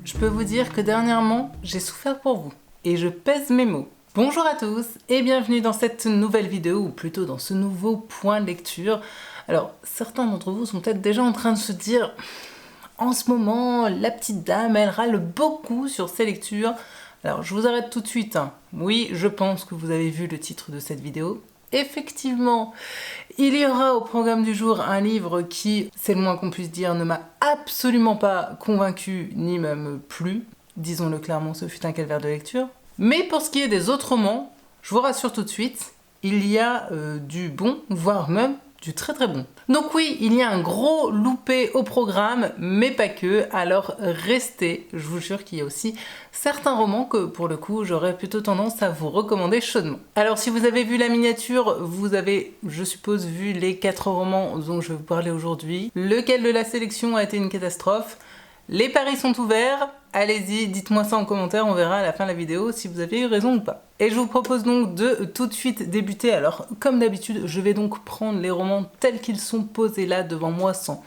Je peux vous dire que dernièrement, j'ai souffert pour vous. Et je pèse mes mots. Bonjour à tous et bienvenue dans cette nouvelle vidéo, ou plutôt dans ce nouveau point de lecture. Alors, certains d'entre vous sont peut-être déjà en train de se dire « En ce moment, la petite dame, elle râle beaucoup sur ses lectures. » Alors, je vous arrête tout de suite. Oui, je pense que vous avez vu le titre de cette vidéo. Effectivement, il y aura au programme du jour un livre qui, c'est le moins qu'on puisse dire, ne m'a absolument pas convaincu ni même plu. Disons-le clairement, ce fut un calvaire de lecture. Mais pour ce qui est des autres romans, je vous rassure tout de suite, il y a du bon, voire même du très très bon. Donc oui, il y a un gros loupé au programme, mais pas que, alors restez, je vous jure qu'il y a aussi certains romans que pour le coup j'aurais plutôt tendance à vous recommander chaudement. Alors si vous avez vu la miniature, vous avez, je suppose, vu les 4 romans dont je vais vous parler aujourd'hui. Lequel de la sélection a été une catastrophe? Les paris sont ouverts, allez-y, dites-moi ça en commentaire, on verra à la fin de la vidéo si vous avez eu raison ou pas. Et je vous propose donc de tout de suite débuter. Alors, comme d'habitude, je vais donc prendre les romans tels qu'ils sont posés là devant moi, sans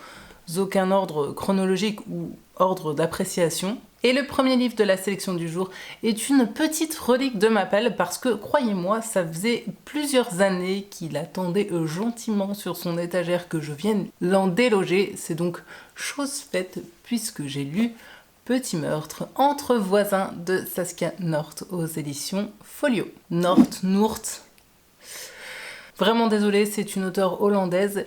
aucun ordre chronologique ou ordre d'appréciation. Et le premier livre de la sélection du jour est une petite relique de ma palle parce que, croyez-moi, ça faisait plusieurs années qu'il attendait gentiment sur son étagère que je vienne l'en déloger. C'est donc chose faite puisque j'ai lu Petit meurtre entre voisins de Saskia North aux éditions Folio. Noort. Vraiment désolée, c'est une auteure hollandaise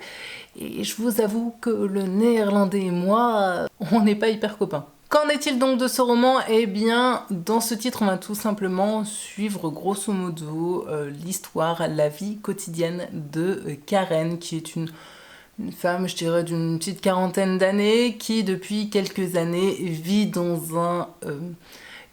et je vous avoue que le néerlandais et moi, on n'est pas hyper copains. Qu'en est-il donc de ce roman? Eh bien, dans ce titre, on va tout simplement suivre grosso modo l'histoire, la vie quotidienne de Karen, qui est une femme, je dirais, d'une petite quarantaine d'années, qui depuis quelques années vit dans un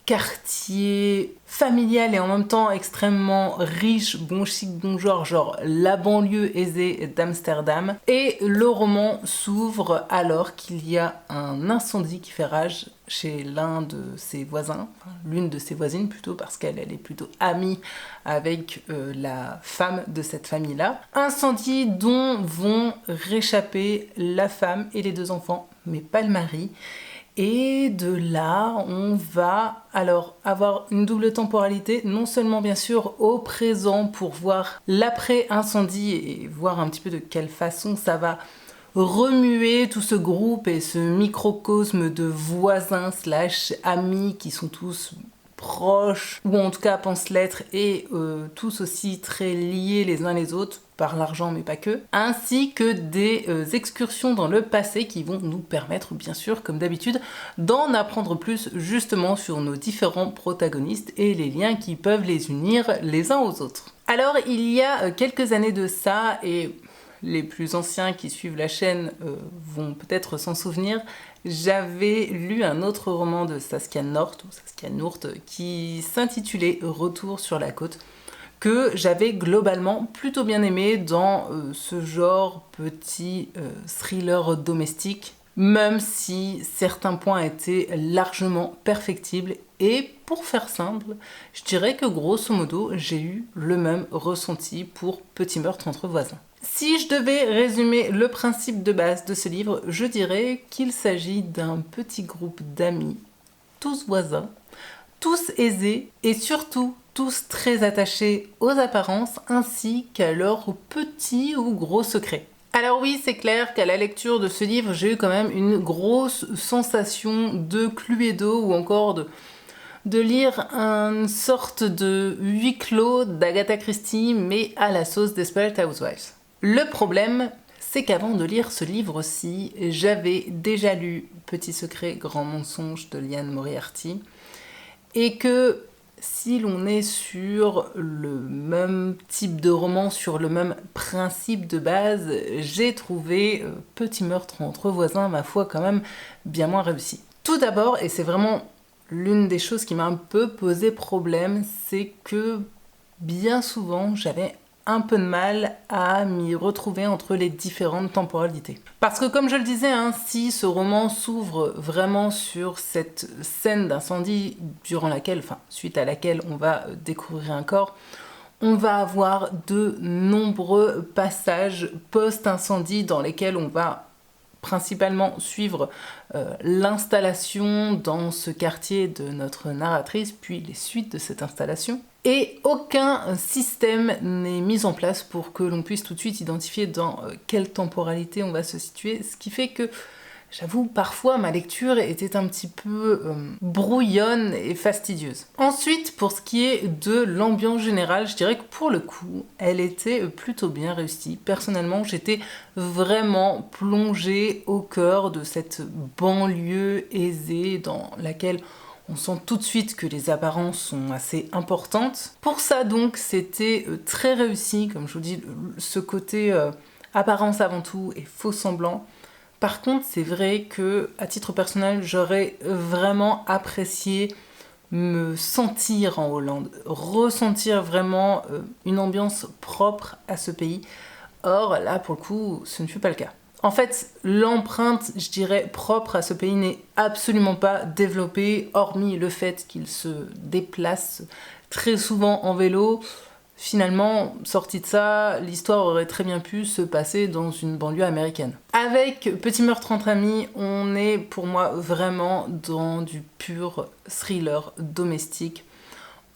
quartier familial et en même temps extrêmement riche, bon chic, bon genre la banlieue aisée d'Amsterdam. Et le roman s'ouvre alors qu'il y a un incendie qui fait rage chez l'un de ses voisins, enfin, l'une de ses voisines plutôt, parce qu'elle est plutôt amie avec la femme de cette famille-là. Incendie dont vont réchapper la femme et les 2 enfants, mais pas le mari. Et de là, on va alors avoir une double temporalité, non seulement bien sûr au présent pour voir l'après-incendie et voir un petit peu de quelle façon ça va remuer tout ce groupe et ce microcosme de voisins / amis qui sont tous proches, ou en tout cas pensent l'être, et tous aussi très liés les uns les autres, par l'argent mais pas que, ainsi que des excursions dans le passé qui vont nous permettre, bien sûr, comme d'habitude, d'en apprendre plus justement sur nos différents protagonistes et les liens qui peuvent les unir les uns aux autres. Alors, il y a quelques années de ça, et les plus anciens qui suivent la chaîne vont peut-être s'en souvenir, j'avais lu un autre roman de Saskia North, qui s'intitulait Retour sur la côte, que j'avais globalement plutôt bien aimé dans ce genre petit thriller domestique, même si certains points étaient largement perfectibles. Et pour faire simple, je dirais que grosso modo, j'ai eu le même ressenti pour Petit meurtre entre voisins. Si je devais résumer le principe de base de ce livre, je dirais qu'il s'agit d'un petit groupe d'amis, tous voisins, tous aisés et surtout tous très attachés aux apparences ainsi qu'à leurs petits ou gros secrets. Alors oui, c'est clair qu'à la lecture de ce livre, j'ai eu quand même une grosse sensation de Cluedo ou encore de lire une sorte de huis clos d'Agatha Christie mais à la sauce Desperate Housewives. Le problème, c'est qu'avant de lire ce livre-ci, j'avais déjà lu Petit secret, grand mensonge de Liane Moriarty, et que si l'on est sur le même type de roman, sur le même principe de base, j'ai trouvé Petit meurtre entre voisins, ma foi, quand même bien moins réussi. Tout d'abord, et c'est vraiment l'une des choses qui m'a un peu posé problème, c'est que bien souvent, j'avais un peu de mal à m'y retrouver entre les différentes temporalités. Parce que comme je le disais, si ce roman s'ouvre vraiment sur cette scène d'incendie suite à laquelle on va découvrir un corps, on va avoir de nombreux passages post-incendie dans lesquels on va principalement suivre l'installation dans ce quartier de notre narratrice, puis les suites de cette installation. Et aucun système n'est mis en place pour que l'on puisse tout de suite identifier dans quelle temporalité on va se situer, ce qui fait que j'avoue, parfois, ma lecture était un petit peu brouillonne et fastidieuse. Ensuite, pour ce qui est de l'ambiance générale, je dirais que pour le coup, elle était plutôt bien réussie. Personnellement, j'étais vraiment plongée au cœur de cette banlieue aisée dans laquelle on sent tout de suite que les apparences sont assez importantes. Pour ça, donc, c'était très réussi, comme je vous dis, ce côté apparence avant tout et faux semblant. Par contre, c'est vrai que, à titre personnel, j'aurais vraiment apprécié me sentir en Hollande, ressentir vraiment une ambiance propre à ce pays. Or, là, pour le coup, ce ne fut pas le cas. En fait, l'empreinte, je dirais, propre à ce pays n'est absolument pas développée, hormis le fait qu'il se déplace très souvent en vélo. Finalement, sorti de ça, l'histoire aurait très bien pu se passer dans une banlieue américaine. Avec Petit meurtre entre amis, on est pour moi vraiment dans du pur thriller domestique.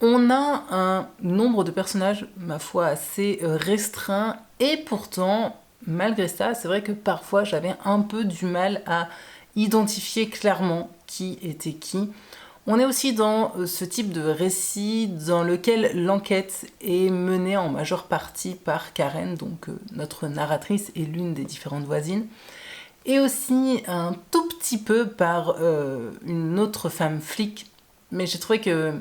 On a un nombre de personnages, ma foi, assez restreint, et pourtant, malgré ça, c'est vrai que parfois j'avais un peu du mal à identifier clairement qui était qui. On est aussi dans ce type de récit dans lequel l'enquête est menée en majeure partie par Karen, donc notre narratrice et l'une des différentes voisines, et aussi un tout petit peu par une autre femme flic. Mais j'ai trouvé que,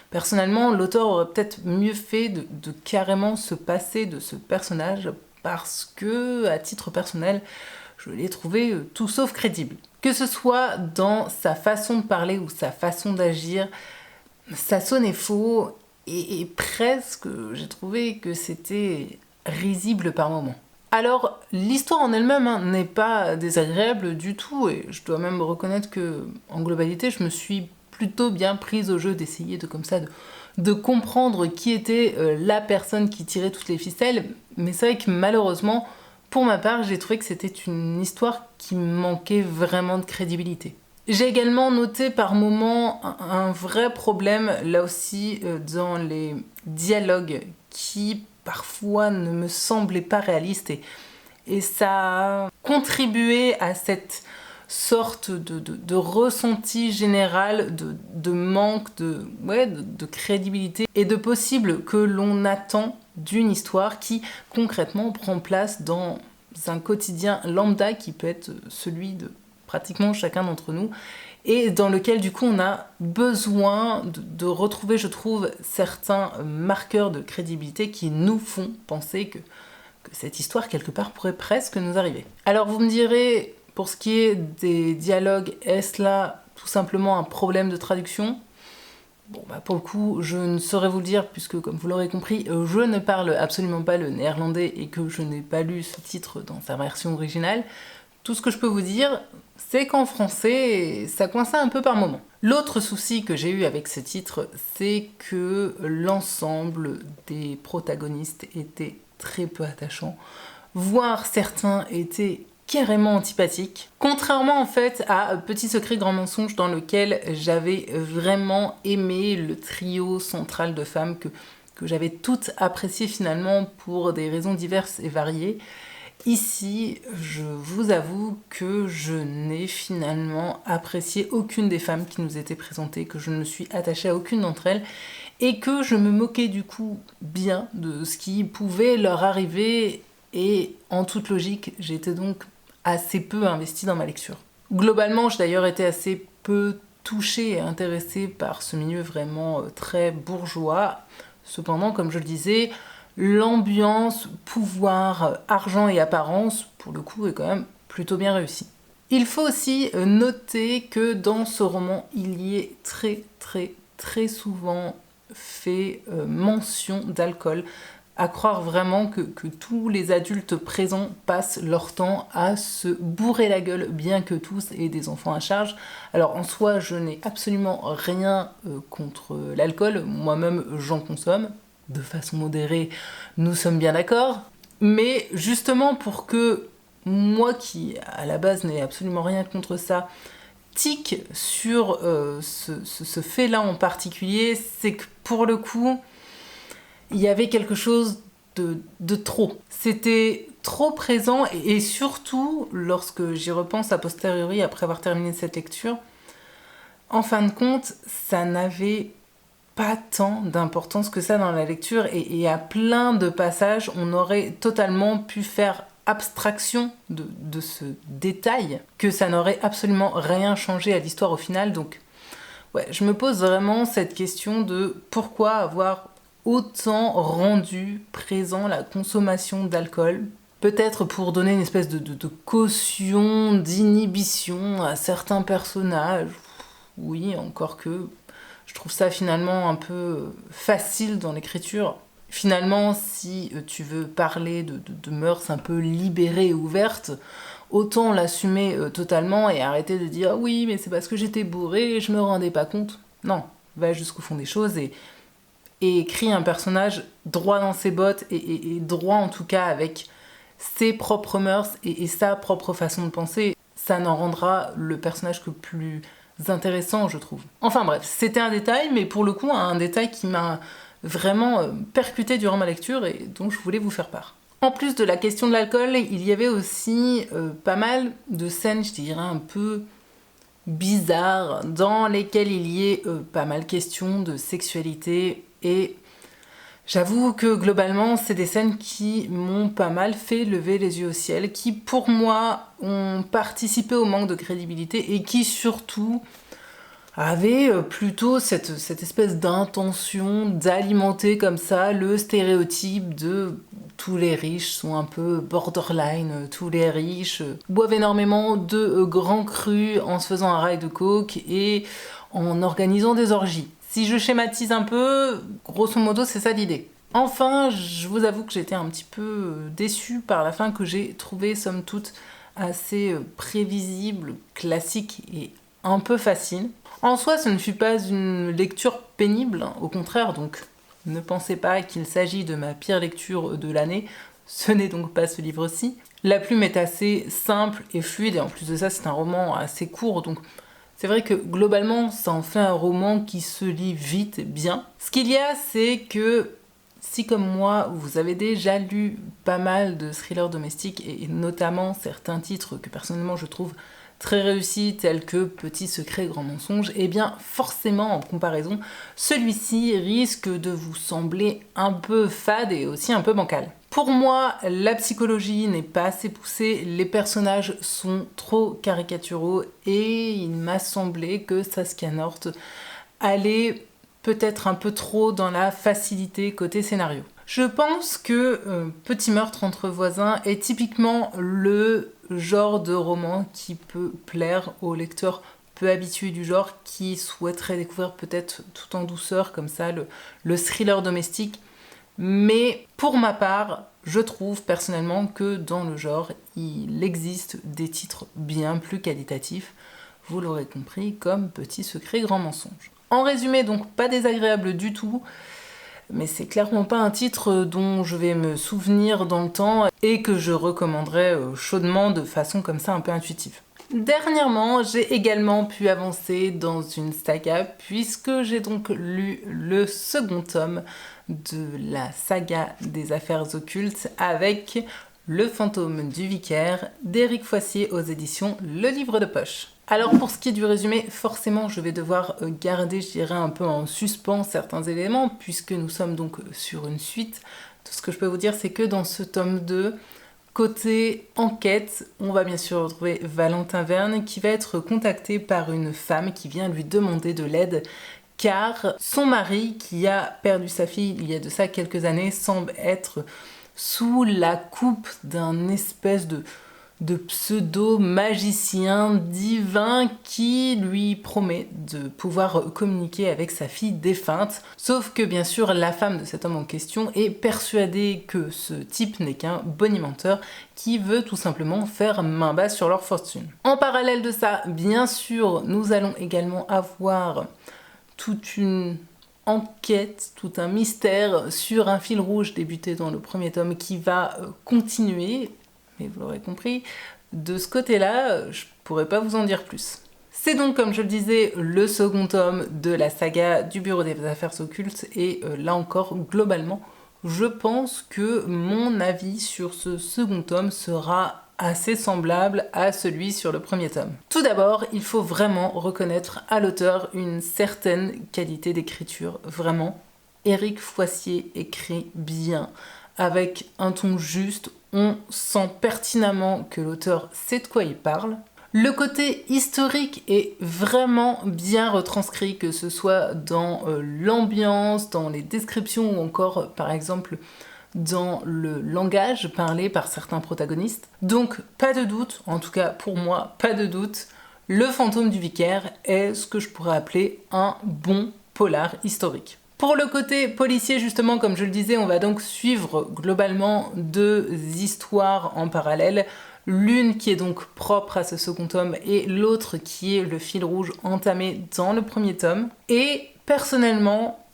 personnellement, l'auteur aurait peut-être mieux fait de carrément se passer de ce personnage parce que, à titre personnel, je l'ai trouvé tout sauf crédible. Que ce soit dans sa façon de parler ou sa façon d'agir, ça sonnait faux et presque j'ai trouvé que c'était risible par moments. Alors, l'histoire en elle-même n'est pas désagréable du tout et je dois même reconnaître que, en globalité, je me suis plutôt bien prise au jeu d'essayer de comprendre qui était la personne qui tirait toutes les ficelles, mais c'est vrai que malheureusement, pour ma part, j'ai trouvé que c'était une histoire qui manquait vraiment de crédibilité. J'ai également noté par moments un vrai problème, là aussi, dans les dialogues qui parfois ne me semblaient pas réalistes et ça a contribué à cette sorte de ressenti général, de manque de crédibilité et de possible que l'on attend d'une histoire qui concrètement prend place dans un quotidien lambda qui peut être celui de pratiquement chacun d'entre nous et dans lequel du coup on a besoin de retrouver, je trouve, certains marqueurs de crédibilité qui nous font penser que cette histoire quelque part pourrait presque nous arriver. Alors vous me direz, pour ce qui est des dialogues, est-ce là tout simplement un problème de traduction ? Bon, bah pour le coup, je ne saurais vous le dire, puisque comme vous l'aurez compris, je ne parle absolument pas le néerlandais et que je n'ai pas lu ce titre dans sa version originale. Tout ce que je peux vous dire, c'est qu'en français, ça coinçait un peu par moments. L'autre souci que j'ai eu avec ce titre, c'est que l'ensemble des protagonistes était très peu attachant, voire certains étaient carrément antipathique. Contrairement en fait à Petit secret grand mensonge dans lequel j'avais vraiment aimé le trio central de femmes que j'avais toutes apprécié finalement pour des raisons diverses et variées. Ici, je vous avoue que je n'ai finalement apprécié aucune des femmes qui nous étaient présentées, que je ne me suis attachée à aucune d'entre elles et que je me moquais du coup bien de ce qui pouvait leur arriver et en toute logique, j'étais donc assez peu investie dans ma lecture. Globalement, j'ai d'ailleurs été assez peu touchée et intéressée par ce milieu vraiment très bourgeois. Cependant, comme je le disais, l'ambiance, pouvoir, argent et apparence, pour le coup, est quand même plutôt bien réussie. Il faut aussi noter que dans ce roman, il y est très souvent fait mention d'alcool, à croire vraiment que tous les adultes présents passent leur temps à se bourrer la gueule, bien que tous aient des enfants à charge. Alors en soi, je n'ai absolument rien contre l'alcool, moi-même j'en consomme, de façon modérée, nous sommes bien d'accord, mais justement pour que moi qui à la base n'ai absolument rien contre ça, tique sur ce fait-là en particulier, c'est que pour le coup, il y avait quelque chose de trop. C'était trop présent et surtout, lorsque j'y repense a posteriori, après avoir terminé cette lecture, en fin de compte, ça n'avait pas tant d'importance que ça dans la lecture et à plein de passages, on aurait totalement pu faire abstraction de ce détail, que ça n'aurait absolument rien changé à l'histoire au final. Donc ouais, je me pose vraiment cette question de pourquoi avoir autant rendu présent la consommation d'alcool, peut-être pour donner une espèce de caution, d'inhibition à certains personnages. Oui, encore que je trouve ça finalement un peu facile dans l'écriture. Finalement, si tu veux parler de mœurs un peu libérées et ouvertes, autant l'assumer totalement et arrêter de dire oui, mais c'est parce que j'étais bourrée et je me rendais pas compte. Non, va jusqu'au fond des choses et écris un personnage droit dans ses bottes et droit en tout cas avec ses propres mœurs et sa propre façon de penser. Ça n'en rendra le personnage que plus intéressant, je trouve. Enfin bref, c'était un détail, mais pour le coup, un détail qui m'a vraiment percuté durant ma lecture et dont je voulais vous faire part. En plus de la question de l'alcool, il y avait aussi pas mal de scènes, je dirais, un peu bizarres, dans lesquelles il y ait pas mal question de sexualité et j'avoue que globalement, c'est des scènes qui m'ont pas mal fait lever les yeux au ciel, qui pour moi ont participé au manque de crédibilité et qui surtout avaient plutôt cette espèce d'intention d'alimenter comme ça le stéréotype de tous les riches sont un peu borderline, tous les riches boivent énormément de grands crus en se faisant un rail de coke et en organisant des orgies. Si je schématise un peu, grosso modo, c'est ça l'idée. Enfin, je vous avoue que j'étais un petit peu déçue par la fin que j'ai trouvée, somme toute, assez prévisible, classique et un peu facile. En soi, ce ne fut pas une lecture pénible, hein, au contraire, donc ne pensez pas qu'il s'agit de ma pire lecture de l'année, ce n'est donc pas ce livre-ci. La plume est assez simple et fluide, et en plus de ça, c'est un roman assez court, donc c'est vrai que globalement, ça en fait un roman qui se lit vite et bien. Ce qu'il y a, c'est que si comme moi, vous avez déjà lu pas mal de thrillers domestiques, et notamment certains titres que personnellement je trouve très réussis, tels que Petit secret, grand mensonge, et bien forcément en comparaison, celui-ci risque de vous sembler un peu fade et aussi un peu bancal. Pour moi, la psychologie n'est pas assez poussée, les personnages sont trop caricaturaux et il m'a semblé que Saskia North allait peut-être un peu trop dans la facilité côté scénario. Je pense que Petit meurtre entre voisins est typiquement le genre de roman qui peut plaire aux lecteurs peu habitués du genre, qui souhaiteraient découvrir peut-être tout en douceur comme ça le thriller domestique. Mais pour ma part, je trouve personnellement que dans le genre, il existe des titres bien plus qualitatifs, vous l'aurez compris, comme Petit secret, grand mensonge. En résumé, donc pas désagréable du tout, mais c'est clairement pas un titre dont je vais me souvenir dans le temps et que je recommanderais chaudement de façon comme ça un peu intuitive. Dernièrement, j'ai également pu avancer dans une saga puisque j'ai donc lu le second tome de la saga des affaires occultes avec Le fantôme du vicaire d'Éric Foissier aux éditions Le Livre de Poche. Alors pour ce qui est du résumé, forcément je vais devoir garder, je dirais, un peu en suspens certains éléments puisque nous sommes donc sur une suite. Tout ce que je peux vous dire, c'est que dans ce tome 2, côté enquête, on va bien sûr retrouver Valentin Verne qui va être contacté par une femme qui vient lui demander de l'aide car son mari, qui a perdu sa fille il y a de ça quelques années, semble être sous la coupe d'un espèce de pseudo-magicien divin qui lui promet de pouvoir communiquer avec sa fille défunte. Sauf que bien sûr, la femme de cet homme en question est persuadée que ce type n'est qu'un bonimenteur qui veut tout simplement faire main basse sur leur fortune. En parallèle de ça, bien sûr, nous allons également avoir toute une enquête, tout un mystère sur un fil rouge débuté dans le premier tome qui va continuer. mais vous l'aurez compris, de ce côté-là, je pourrais pas vous en dire plus. C'est donc, comme je le disais, le second tome de la saga du Bureau des Affaires Occultes, et là encore, globalement, je pense que mon avis sur ce second tome sera assez semblable à celui sur le premier tome. Tout d'abord, il faut vraiment reconnaître à l'auteur une certaine qualité d'écriture, vraiment. Éric Foissier écrit bien, avec un ton juste, on sent pertinemment que l'auteur sait de quoi il parle. Le côté historique est vraiment bien retranscrit, que ce soit dans l'ambiance, dans les descriptions ou encore par exemple dans le langage parlé par certains protagonistes. Donc pas de doute, en tout cas pour moi, pas de doute, Le Fantôme du Vicaire est ce que je pourrais appeler un bon polar historique. Pour le côté policier, justement, comme je le disais, on va donc suivre globalement deux histoires en parallèle. L'une qui est donc propre à ce second tome et l'autre qui est le fil rouge entamé dans le premier tome. Et personnellement,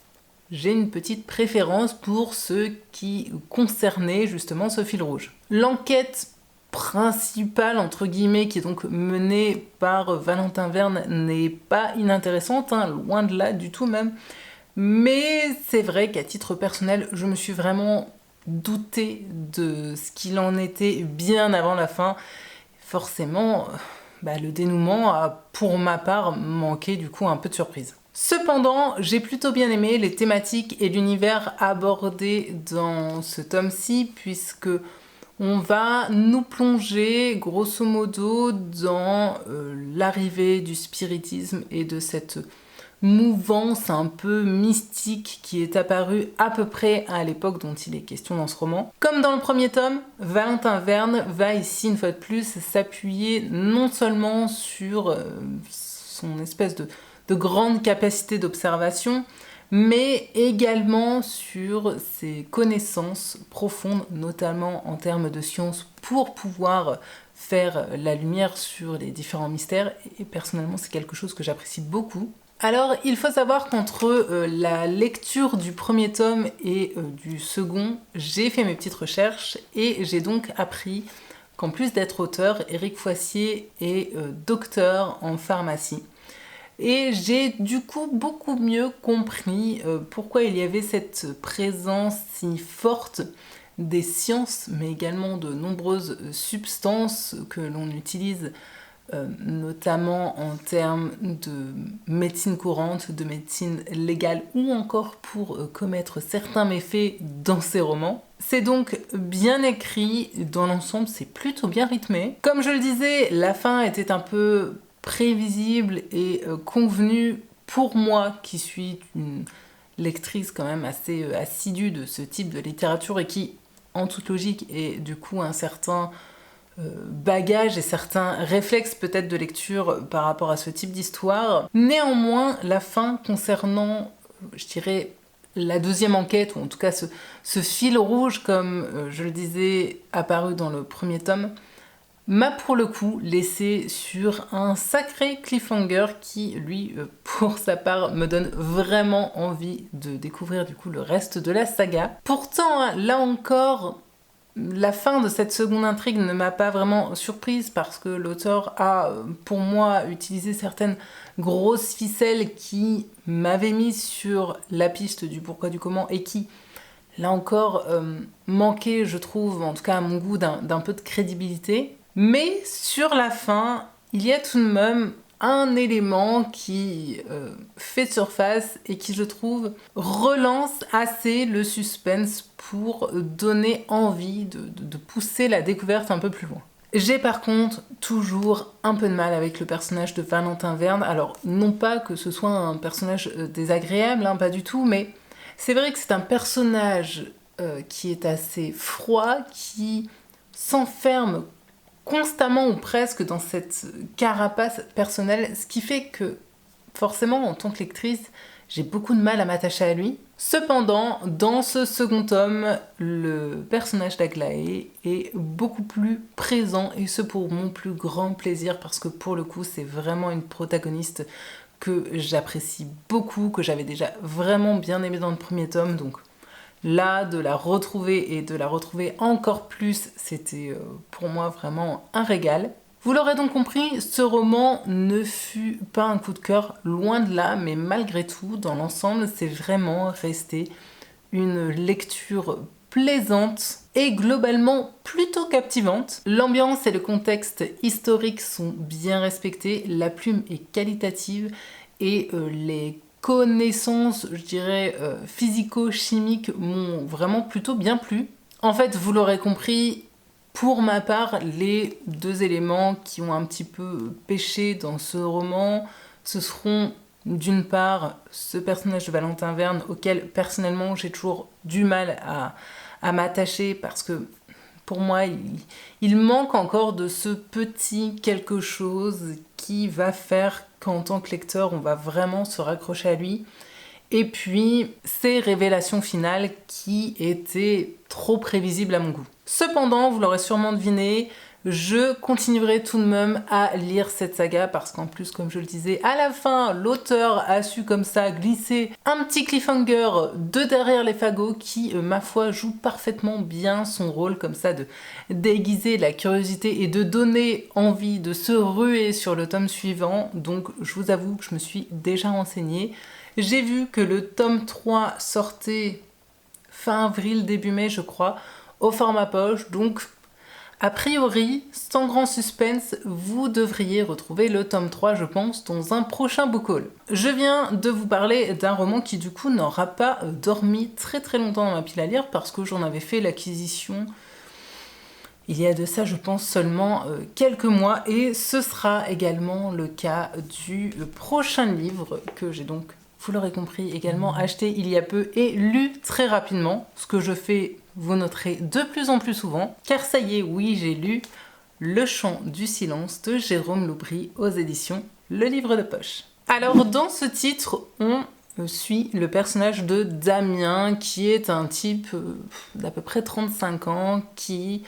j'ai une petite préférence pour ce qui concernait justement ce fil rouge. L'enquête principale, entre guillemets, qui est donc menée par Valentin Verne n'est pas inintéressante, hein, loin de là du tout même. Mais c'est vrai qu'à titre personnel, je me suis vraiment douté de ce qu'il en était bien avant la fin. Forcément, le dénouement a pour ma part manqué du coup un peu de surprise. Cependant, j'ai plutôt bien aimé les thématiques et l'univers abordés dans ce tome-ci, puisque on va nous plonger grosso modo dans l'arrivée du spiritisme et de cette mouvance un peu mystique qui est apparue à peu près à l'époque dont il est question dans ce roman. Comme dans le premier tome, Valentin Verne va ici une fois de plus s'appuyer non seulement sur son espèce de grande capacité d'observation, mais également sur ses connaissances profondes, notamment en termes de sciences, pour pouvoir faire la lumière sur les différents mystères. Et personnellement, c'est quelque chose que j'apprécie beaucoup. Alors, il faut savoir qu'entre la lecture du premier tome et du second, j'ai fait mes petites recherches et j'ai donc appris qu'en plus d'être auteur, Éric Foissier est docteur en pharmacie. Et j'ai du coup beaucoup mieux compris pourquoi il y avait cette présence si forte des sciences, mais également de nombreuses substances que l'on utilise notamment en termes de médecine courante, de médecine légale ou encore pour commettre certains méfaits dans ces romans. C'est donc bien écrit, dans l'ensemble c'est plutôt bien rythmé. Comme je le disais, la fin était un peu prévisible et convenue pour moi qui suis une lectrice quand même assez assidue de ce type de littérature et qui, en toute logique, est du coup un certain bagage et certains réflexes peut-être de lecture par rapport à ce type d'histoire. Néanmoins, la fin concernant, je dirais, la deuxième enquête, ou en tout cas ce fil rouge, comme je le disais, apparu dans le premier tome, m'a pour le coup laissé sur un sacré cliffhanger qui, lui, pour sa part, me donne vraiment envie de découvrir du coup le reste de la saga. Pourtant, là encore, la fin de cette seconde intrigue ne m'a pas vraiment surprise parce que l'auteur a, pour moi, utilisé certaines grosses ficelles qui m'avaient mis sur la piste du pourquoi du comment et qui, là encore, manquaient, je trouve, en tout cas à mon goût, d'un peu de crédibilité. Mais sur la fin, il y a tout de même un élément qui fait surface et qui, je trouve, relance assez le suspense pour donner envie de pousser la découverte un peu plus loin. J'ai par contre toujours un peu de mal avec le personnage de Valentin Verne. Alors, non pas que ce soit un personnage désagréable, hein, pas du tout, mais c'est vrai que c'est un personnage qui est assez froid, qui s'enferme constamment ou presque dans cette carapace personnelle, ce qui fait que forcément en tant que lectrice j'ai beaucoup de mal à m'attacher à lui. Cependant, dans ce second tome, le personnage d'Aglaé est beaucoup plus présent et ce pour mon plus grand plaisir parce que pour le coup c'est vraiment une protagoniste que j'apprécie beaucoup, que j'avais déjà vraiment bien aimée dans le premier tome, donc Là, de la retrouver et de la retrouver encore plus, c'était pour moi vraiment un régal. Vous l'aurez donc compris, ce roman ne fut pas un coup de cœur, loin de là, mais malgré tout, dans l'ensemble, c'est vraiment resté une lecture plaisante et globalement plutôt captivante. L'ambiance et le contexte historique sont bien respectés, la plume est qualitative et les connaissances, je dirais, physico-chimiques m'ont vraiment plutôt bien plu. En fait, vous l'aurez compris, pour ma part, les deux éléments qui ont un petit peu péché dans ce roman, ce seront d'une part ce personnage de Valentin Verne auquel personnellement j'ai toujours du mal à m'attacher parce que pour moi il manque encore de ce petit quelque chose qui va faire qu'en tant que lecteur on va vraiment se raccrocher à lui. Et puis, ces révélations finales qui étaient trop prévisibles à mon goût. Cependant, vous l'aurez sûrement deviné, je continuerai tout de même à lire cette saga parce qu'en plus, comme je le disais, à la fin, l'auteur a su comme ça glisser un petit cliffhanger de derrière les fagots qui, ma foi, joue parfaitement bien son rôle comme ça de déguiser la curiosité et de donner envie de se ruer sur le tome suivant. Donc, je vous avoue que je me suis déjà renseignée. J'ai vu que le tome 3 sortait fin avril, début mai, je crois, au format poche. Donc, a priori, sans grand suspense, vous devriez retrouver le tome 3, je pense, dans un prochain book haul. Je viens de vous parler d'un roman qui, du coup, n'aura pas dormi très très longtemps dans ma pile à lire parce que j'en avais fait l'acquisition il y a de ça, je pense, seulement quelques mois. Et ce sera également le cas du prochain livre que j'ai donc, vous l'aurez compris, également acheté il y a peu et lu très rapidement. Ce que je fais, vous noterez, de plus en plus souvent. Car ça y est, oui, j'ai lu Le Chant du Silence de Jérôme Loubry aux éditions Le Livre de Poche. Alors, dans ce titre, on suit le personnage de Damien, qui est un type d'à peu près 35 ans, qui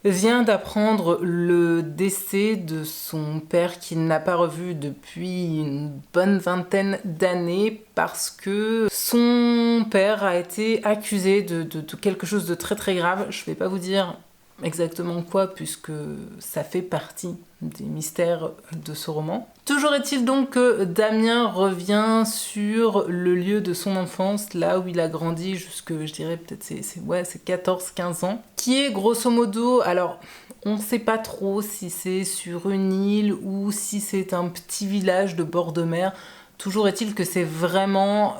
vient d'apprendre le décès de son père qu'il n'a pas revu depuis une bonne vingtaine d'années parce que son père a été accusé de quelque chose de très très grave. Je ne vais pas vous dire exactement quoi puisque ça fait partie des mystères de ce roman. Toujours est-il donc que Damien revient sur le lieu de son enfance, là où il a grandi jusque, je dirais peut-être c'est 14-15 ans, qui est grosso modo, alors on ne sait pas trop si c'est sur une île ou si c'est un petit village de bord de mer. Toujours est-il que c'est vraiment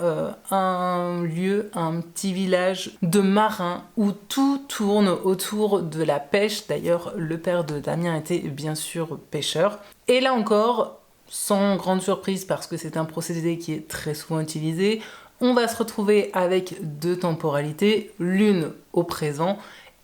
un lieu, un petit village de marins où tout tourne autour de la pêche. D'ailleurs, le père de Damien était bien sûr pêcheur. Et là encore, sans grande surprise parce que c'est un procédé qui est très souvent utilisé, on va se retrouver avec deux temporalités, l'une au présent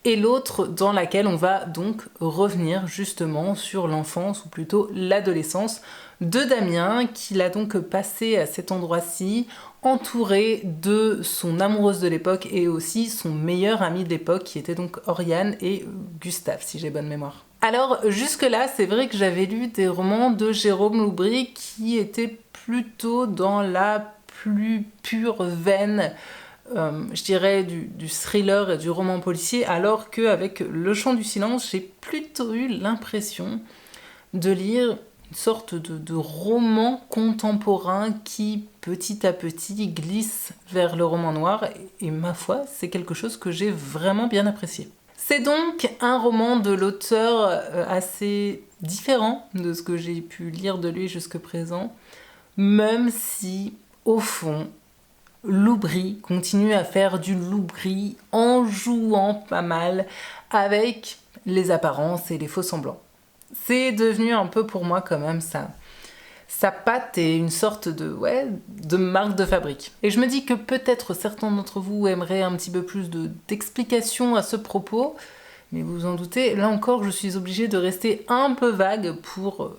et l'autre dans laquelle on va donc revenir justement sur l'enfance ou plutôt l'adolescence de Damien qu'il a donc passé à cet endroit-ci entouré de son amoureuse de l'époque et aussi son meilleur ami de l'époque qui était donc Oriane et Gustave si j'ai bonne mémoire. Alors jusque-là c'est vrai que j'avais lu des romans de Jérôme Loubry qui étaient plutôt dans la plus pure veine je dirais du thriller et du roman policier, alors qu'avec Le Chant du Silence, j'ai plutôt eu l'impression de lire une sorte de roman contemporain qui, petit à petit, glisse vers le roman noir, et ma foi, c'est quelque chose que j'ai vraiment bien apprécié. C'est donc un roman de l'auteur assez différent de ce que j'ai pu lire de lui jusque présent, même si, au fond, Loubry continue à faire du Loubry en jouant pas mal avec les apparences et les faux semblants. C'est devenu un peu pour moi quand même sa patte et une sorte de marque de fabrique. Et je me dis que peut-être certains d'entre vous aimeraient un petit peu plus d'explications à ce propos, mais vous vous en doutez, là encore je suis obligée de rester un peu vague pour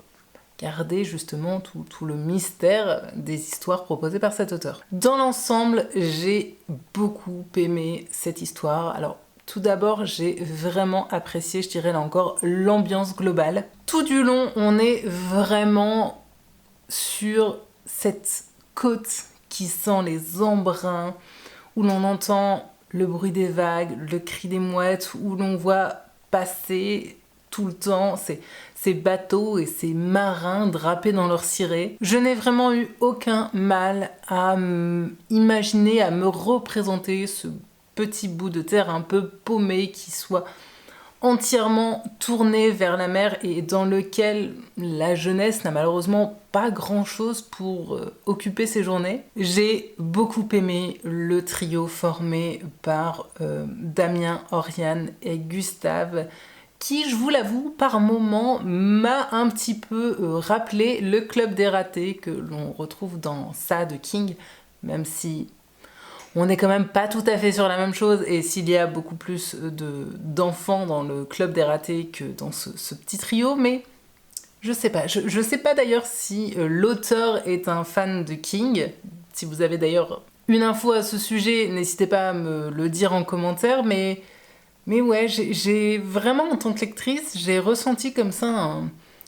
garder justement tout le mystère des histoires proposées par cet auteur. Dans l'ensemble, j'ai beaucoup aimé cette histoire. Alors, tout d'abord, j'ai vraiment apprécié, je dirais là encore, l'ambiance globale. Tout du long, on est vraiment sur cette côte qui sent les embruns, où l'on entend le bruit des vagues, le cri des mouettes, où l'on voit passer tout le temps ces bateaux et ces marins drapés dans leur ciré. Je n'ai vraiment eu aucun mal à imaginer, à me représenter ce petit bout de terre un peu paumé qui soit entièrement tourné vers la mer et dans lequel la jeunesse n'a malheureusement pas grand-chose pour occuper ses journées. J'ai beaucoup aimé le trio formé par Damien, Oriane et Gustave, qui, je vous l'avoue, par moments m'a un petit peu rappelé le Club des ratés que l'on retrouve dans ça de King, même si on n'est quand même pas tout à fait sur la même chose, et s'il y a beaucoup plus d'enfants dans le Club des ratés que dans ce petit trio, mais je sais pas. Je sais pas d'ailleurs si l'auteur est un fan de King. Si vous avez d'ailleurs une info à ce sujet, n'hésitez pas à me le dire en commentaire, mais ouais, j'ai vraiment, en tant que lectrice, j'ai ressenti comme ça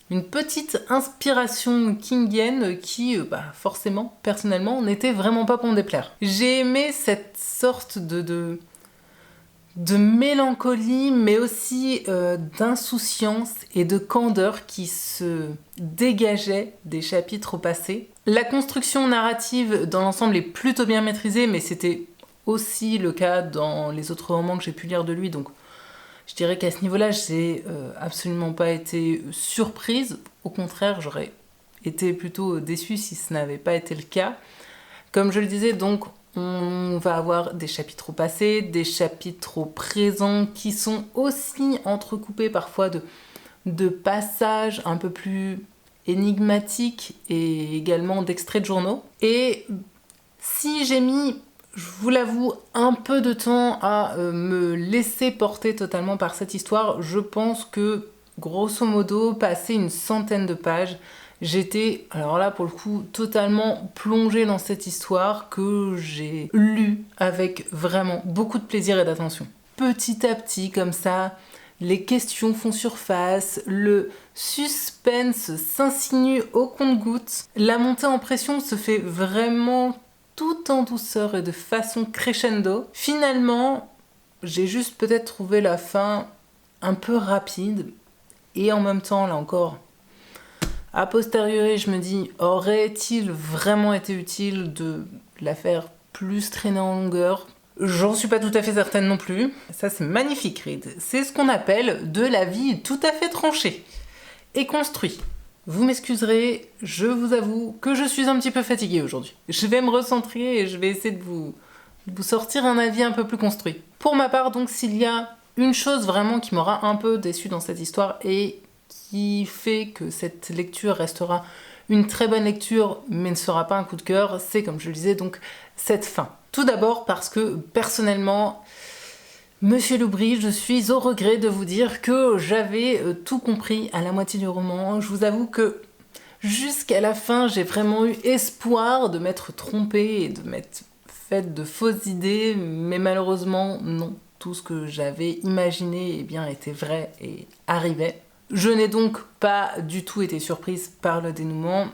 une petite inspiration kingienne qui, forcément, personnellement, n'était vraiment pas pour me déplaire. J'ai aimé cette sorte de mélancolie, mais aussi d'insouciance et de candeur qui se dégageait des chapitres passés. La construction narrative dans l'ensemble est plutôt bien maîtrisée, mais c'était aussi le cas dans les autres romans que j'ai pu lire de lui, donc je dirais qu'à ce niveau-là, j'ai absolument pas été surprise. Au contraire, j'aurais été plutôt déçue si ce n'avait pas été le cas. Comme je le disais, donc, on va avoir des chapitres au passé, des chapitres au présent, qui sont aussi entrecoupés parfois de passages un peu plus énigmatiques et également d'extraits de journaux. Et si j'ai mis, je vous l'avoue, un peu de temps à me laisser porter totalement par cette histoire, je pense que, grosso modo, passé une centaine de pages, j'étais, alors là pour le coup, totalement plongée dans cette histoire que j'ai lue avec vraiment beaucoup de plaisir et d'attention. Petit à petit, comme ça, les questions font surface, le suspense s'insinue au compte-gouttes, la montée en pression se fait vraiment tout en douceur et de façon crescendo. Finalement, j'ai juste peut-être trouvé la fin un peu rapide, et en même temps, là encore, a posteriori, je me dis, aurait-il vraiment été utile de la faire plus traîner en longueur ? J'en suis pas tout à fait certaine non plus. Ça, c'est magnifique, Reed. C'est ce qu'on appelle de la vie tout à fait tranchée et construit. Vous m'excuserez, je vous avoue que je suis un petit peu fatiguée aujourd'hui. Je vais me recentrer et je vais essayer de vous sortir un avis un peu plus construit. Pour ma part, donc, s'il y a une chose vraiment qui m'aura un peu déçue dans cette histoire et qui fait que cette lecture restera une très bonne lecture mais ne sera pas un coup de cœur, c'est, comme je le disais, donc cette fin. Tout d'abord parce que, personnellement, Monsieur Loubry, je suis au regret de vous dire que j'avais tout compris à la moitié du roman. Je vous avoue que jusqu'à la fin, j'ai vraiment eu espoir de m'être trompée et de m'être faite de fausses idées, mais malheureusement, non. Tout ce que j'avais imaginé, était vrai et arrivait. Je n'ai donc pas du tout été surprise par le dénouement.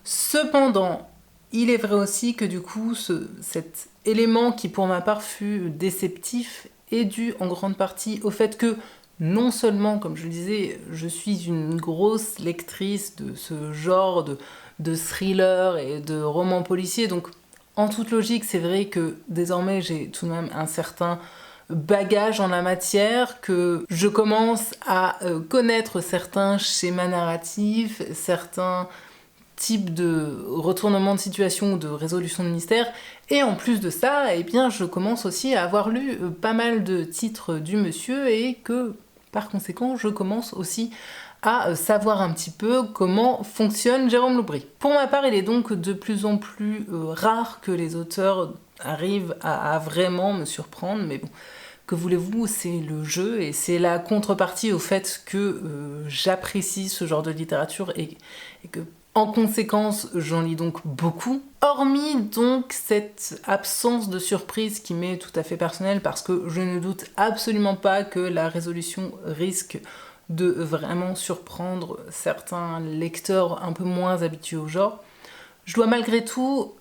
Cependant, il est vrai aussi que du coup, cet élément qui pour ma part fut déceptif est dû en grande partie au fait que non seulement, comme je le disais, je suis une grosse lectrice de ce genre de thriller et de romans policiers, donc en toute logique, c'est vrai que désormais j'ai tout de même un certain bagage en la matière, que je commence à connaître certains schémas narratifs, certains types de retournement de situation ou de résolution de mystère, et en plus de ça, je commence aussi à avoir lu pas mal de titres du monsieur et que, par conséquent, je commence aussi à savoir un petit peu comment fonctionne Jérôme Loubry. Pour ma part, il est donc de plus en plus rare que les auteurs arrivent à vraiment me surprendre, mais bon, que voulez-vous, c'est le jeu et c'est la contrepartie au fait que j'apprécie ce genre de littérature et que en conséquence, j'en lis donc beaucoup. Hormis donc cette absence de surprise qui m'est tout à fait personnelle parce que je ne doute absolument pas que la résolution risque de vraiment surprendre certains lecteurs un peu moins habitués au genre. Je dois malgré tout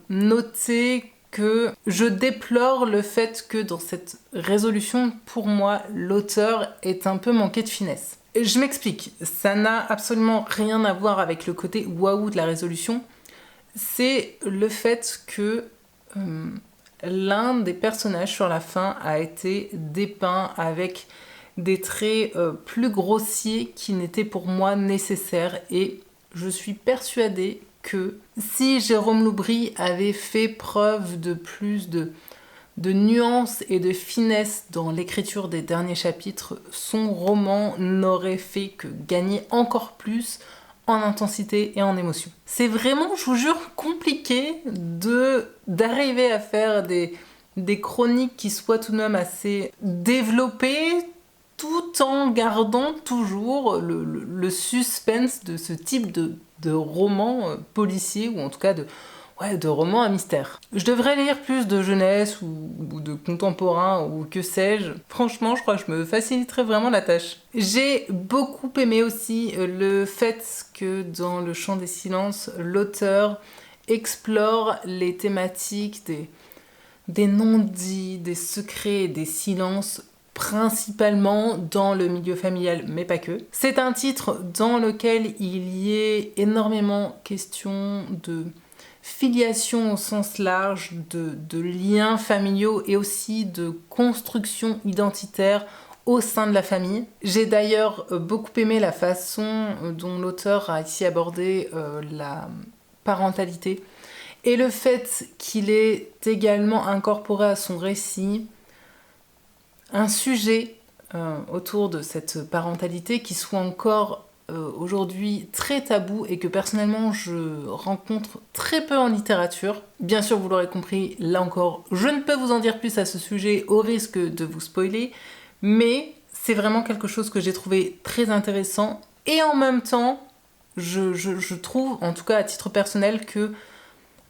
noter que je déplore le fait que dans cette résolution, pour moi, l'auteur est un peu manqué de finesse. Je m'explique, ça n'a absolument rien à voir avec le côté waouh de la résolution, c'est le fait que l'un des personnages sur la fin a été dépeint avec des traits plus grossiers qui n'étaient pour moi nécessaires, et je suis persuadée que si Jérôme Loubry avait fait preuve de plus de nuances et de finesse dans l'écriture des derniers chapitres, son roman n'aurait fait que gagner encore plus en intensité et en émotion. C'est vraiment, je vous jure, compliqué d'arriver à faire des chroniques qui soient tout de même assez développées, tout en gardant toujours le suspense de ce type de roman policier, ou en tout cas de roman à mystère. Je devrais lire plus de jeunesse ou de contemporain ou que sais-je. Franchement, je crois que je me faciliterais vraiment la tâche. J'ai beaucoup aimé aussi le fait que dans Le Chant des Silences, l'auteur explore les thématiques des non-dits, des secrets et des silences, principalement dans le milieu familial, mais pas que. C'est un titre dans lequel il y est énormément question de filiation au sens large, de liens familiaux et aussi de construction identitaire au sein de la famille. J'ai d'ailleurs beaucoup aimé la façon dont l'auteur a ici abordé la parentalité et le fait qu'il ait également incorporé à son récit un sujet autour de cette parentalité qui soit encore aujourd'hui très tabou et que personnellement je rencontre très peu en littérature. Bien sûr, vous l'aurez compris, là encore, je ne peux vous en dire plus à ce sujet au risque de vous spoiler, mais c'est vraiment quelque chose que j'ai trouvé très intéressant, et en même temps, je trouve, en tout cas à titre personnel, que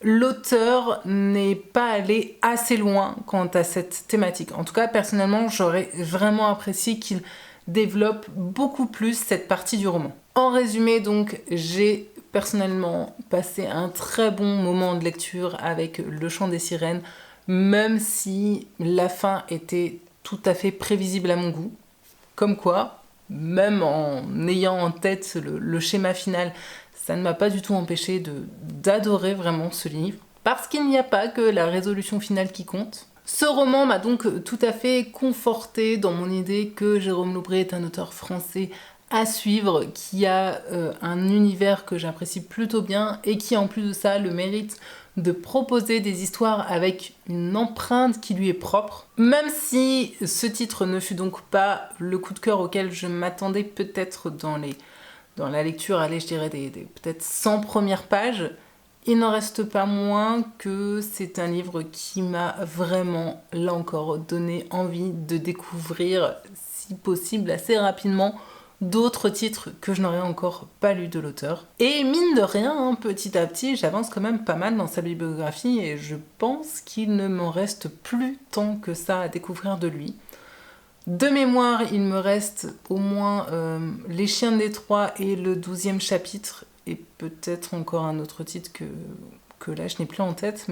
l'auteur n'est pas allé assez loin quant à cette thématique. En tout cas, personnellement, j'aurais vraiment apprécié qu'il développe beaucoup plus cette partie du roman. En résumé, donc, j'ai personnellement passé un très bon moment de lecture avec Le Chant des Sirènes, même si la fin était tout à fait prévisible à mon goût. Comme quoi, même en ayant en tête le schéma final, ça ne m'a pas du tout empêché d'adorer vraiment ce livre, parce qu'il n'y a pas que la résolution finale qui compte. Ce roman m'a donc tout à fait confortée dans mon idée que Jérôme Loubry est un auteur français à suivre, qui a un univers que j'apprécie plutôt bien et qui en plus de ça le mérite de proposer des histoires avec une empreinte qui lui est propre. Même si ce titre ne fut donc pas le coup de cœur auquel je m'attendais peut-être dans la lecture, allez, je dirais des peut-être 100 premières pages, il n'en reste pas moins que c'est un livre qui m'a vraiment, là encore, donné envie de découvrir, si possible assez rapidement, d'autres titres que je n'aurais encore pas lus de l'auteur. Et mine de rien, hein, petit à petit, j'avance quand même pas mal dans sa bibliographie et je pense qu'il ne m'en reste plus tant que ça à découvrir de lui. De mémoire, il me reste au moins Les Chiens de Détroit et le 12e chapitre, et peut-être encore un autre titre que là je n'ai plus en tête,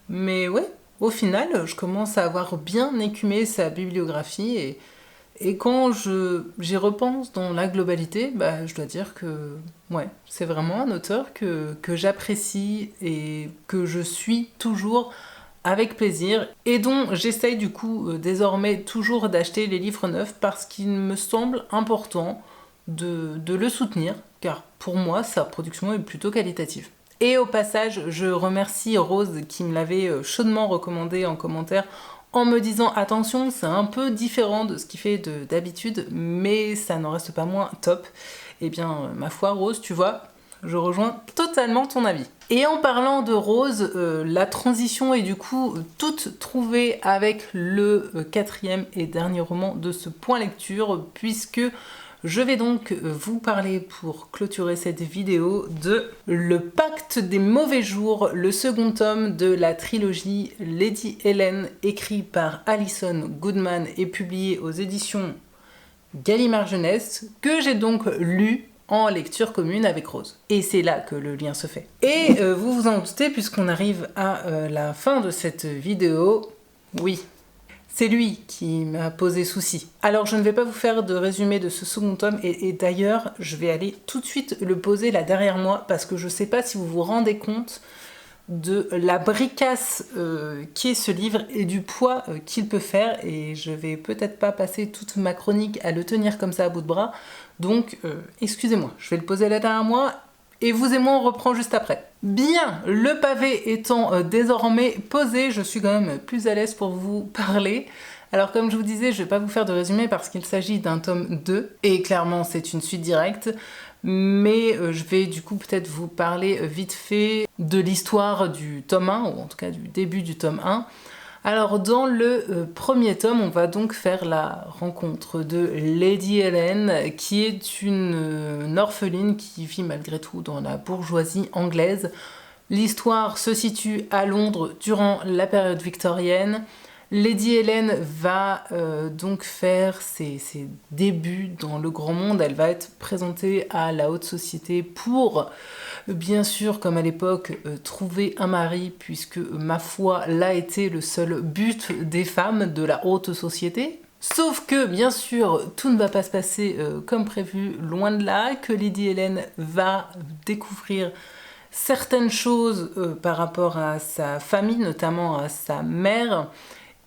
mais ouais, au final, je commence à avoir bien écumé sa bibliographie, et quand j'y repense dans la globalité, bah, je dois dire que ouais, c'est vraiment un auteur que j'apprécie et que je suis toujours avec plaisir, et dont j'essaye du coup désormais toujours d'acheter les livres neufs, parce qu'il me semble important de le soutenir, car pour moi sa production est plutôt qualitative. Et au passage, je remercie Rose qui me l'avait chaudement recommandé en commentaire, en me disant attention, c'est un peu différent de ce qu'il fait d'habitude, mais ça n'en reste pas moins top. Et bien ma foi Rose, tu vois, je rejoins totalement ton avis. Et en parlant de Rose, la transition est du coup toute trouvée avec le 4e et dernier roman de ce point lecture, puisque je vais donc vous parler, pour clôturer cette vidéo, de Le Pacte des Mauvais Jours, le second tome de la trilogie Lady Helen, écrit par Alison Goodman et publié aux éditions Gallimard Jeunesse, que j'ai donc lu en lecture commune avec Rose. Et c'est là que le lien se fait. Et vous vous en doutez, puisqu'on arrive à la fin de cette vidéo, oui, c'est lui qui m'a posé souci. Alors je ne vais pas vous faire de résumé de ce second tome, et d'ailleurs je vais aller tout de suite le poser là derrière moi, parce que je sais pas si vous vous rendez compte de la bricasse qui est ce livre et du poids qu'il peut faire, et je vais peut-être pas passer toute ma chronique à le tenir comme ça à bout de bras, donc excusez-moi, je vais le poser là derrière moi et vous et moi on reprend juste après. Bien, le pavé étant désormais posé, je suis quand même plus à l'aise pour vous parler. Alors comme je vous disais, je vais pas vous faire de résumé parce qu'il s'agit d'un tome 2 et clairement c'est une suite directe. Mais je vais du coup peut-être vous parler vite fait de l'histoire du tome 1, ou en tout cas du début du tome 1. Alors dans le premier tome, on va donc faire la rencontre de Lady Helen, qui est une orpheline qui vit malgré tout dans la bourgeoisie anglaise. L'histoire se situe à Londres durant la période victorienne. Lady Helen va donc faire ses débuts dans le grand monde. Elle va être présentée à la haute société pour, bien sûr, comme à l'époque, trouver un mari, puisque, ma foi, l'a été le seul but des femmes de la haute société. Sauf que, bien sûr, tout ne va pas se passer comme prévu, loin de là, que Lady Helen va découvrir certaines choses par rapport à sa famille, notamment à sa mère,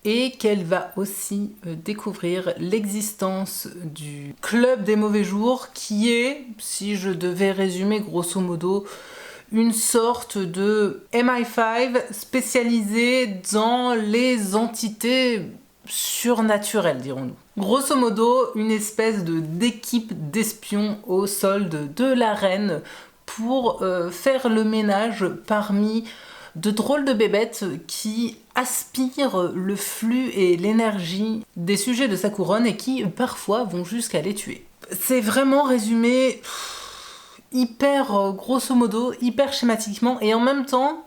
et qu'elle va aussi découvrir l'existence du club des mauvais jours, qui est, si je devais résumer grosso modo, une sorte de MI5 spécialisée dans les entités surnaturelles, dirons-nous. Grosso modo, une espèce d'équipe d'espions au solde de la reine pour faire le ménage parmi de drôles de bébêtes qui aspirent le flux et l'énergie des sujets de sa couronne et qui parfois vont jusqu'à les tuer. C'est vraiment résumé hyper grosso modo, hyper schématiquement, et en même temps,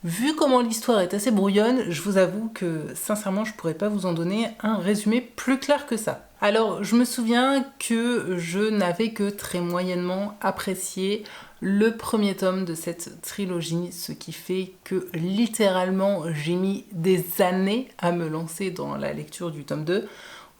vu comment l'histoire est assez brouillonne, je vous avoue que sincèrement je pourrais pas vous en donner un résumé plus clair que ça. Alors je me souviens que je n'avais que très moyennement apprécié le premier tome de cette trilogie, ce qui fait que littéralement j'ai mis des années à me lancer dans la lecture du tome 2.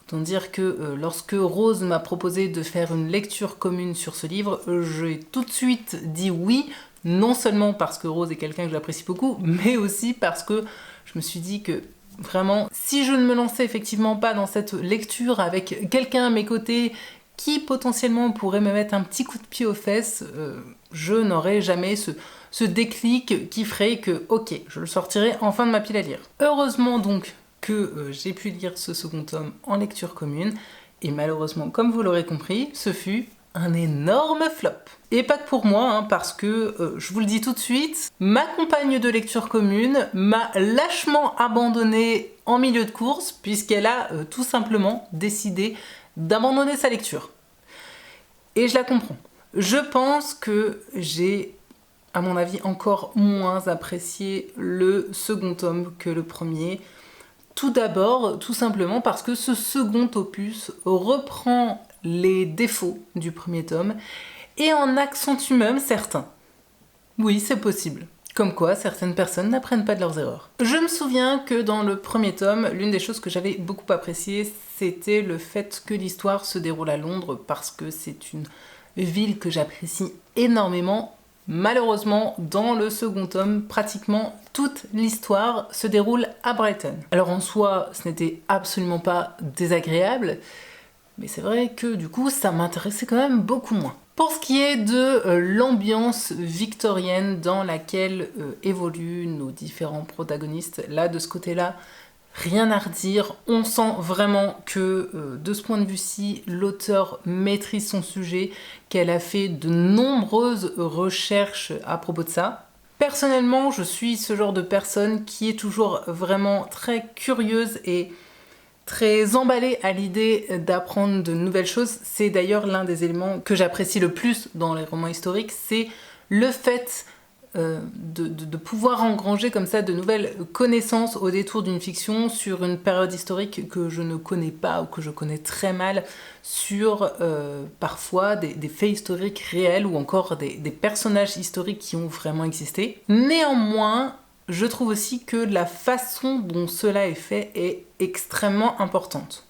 Autant dire que lorsque Rose m'a proposé de faire une lecture commune sur ce livre, j'ai tout de suite dit oui, non seulement parce que Rose est quelqu'un que j'apprécie beaucoup, mais aussi parce que je me suis dit que vraiment, si je ne me lançais effectivement pas dans cette lecture avec quelqu'un à mes côtés qui potentiellement pourrait me mettre un petit coup de pied aux fesses, je n'aurais jamais ce déclic qui ferait que, ok, je le sortirai enfin de ma pile à lire. Heureusement donc que j'ai pu lire ce second tome en lecture commune, et malheureusement, comme vous l'aurez compris, ce fut un énorme flop. Et pas que pour moi, hein, parce que, je vous le dis tout de suite, ma compagne de lecture commune m'a lâchement abandonnée en milieu de course, puisqu'elle a tout simplement décidé d'abandonner sa lecture. Et je la comprends. Je pense que j'ai, à mon avis, encore moins apprécié le second tome que le premier. Tout d'abord, tout simplement parce que ce second opus reprend les défauts du premier tome et en accentue même certains. Oui, c'est possible. Comme quoi, certaines personnes n'apprennent pas de leurs erreurs. Je me souviens que dans le premier tome, l'une des choses que j'avais beaucoup appréciées, c'était le fait que l'histoire se déroule à Londres, parce que c'est une ville que j'apprécie énormément. Malheureusement, dans le second tome, pratiquement toute l'histoire se déroule à Brighton. Alors en soi, ce n'était absolument pas désagréable, mais c'est vrai que du coup, ça m'intéressait quand même beaucoup moins. Pour ce qui est de l'ambiance victorienne dans laquelle évoluent nos différents protagonistes, là, de ce côté-là, rien à redire. On sent vraiment que, de ce point de vue-ci, l'auteur maîtrise son sujet, qu'elle a fait de nombreuses recherches à propos de ça. Personnellement, je suis ce genre de personne qui est toujours vraiment très curieuse et très emballée à l'idée d'apprendre de nouvelles choses. C'est d'ailleurs l'un des éléments que j'apprécie le plus dans les romans historiques, c'est le fait de pouvoir engranger comme ça de nouvelles connaissances au détour d'une fiction sur une période historique que je ne connais pas ou que je connais très mal, sur parfois des faits historiques réels ou encore des personnages historiques qui ont vraiment existé. Néanmoins, je trouve aussi que la façon dont cela est fait est extrêmement importante.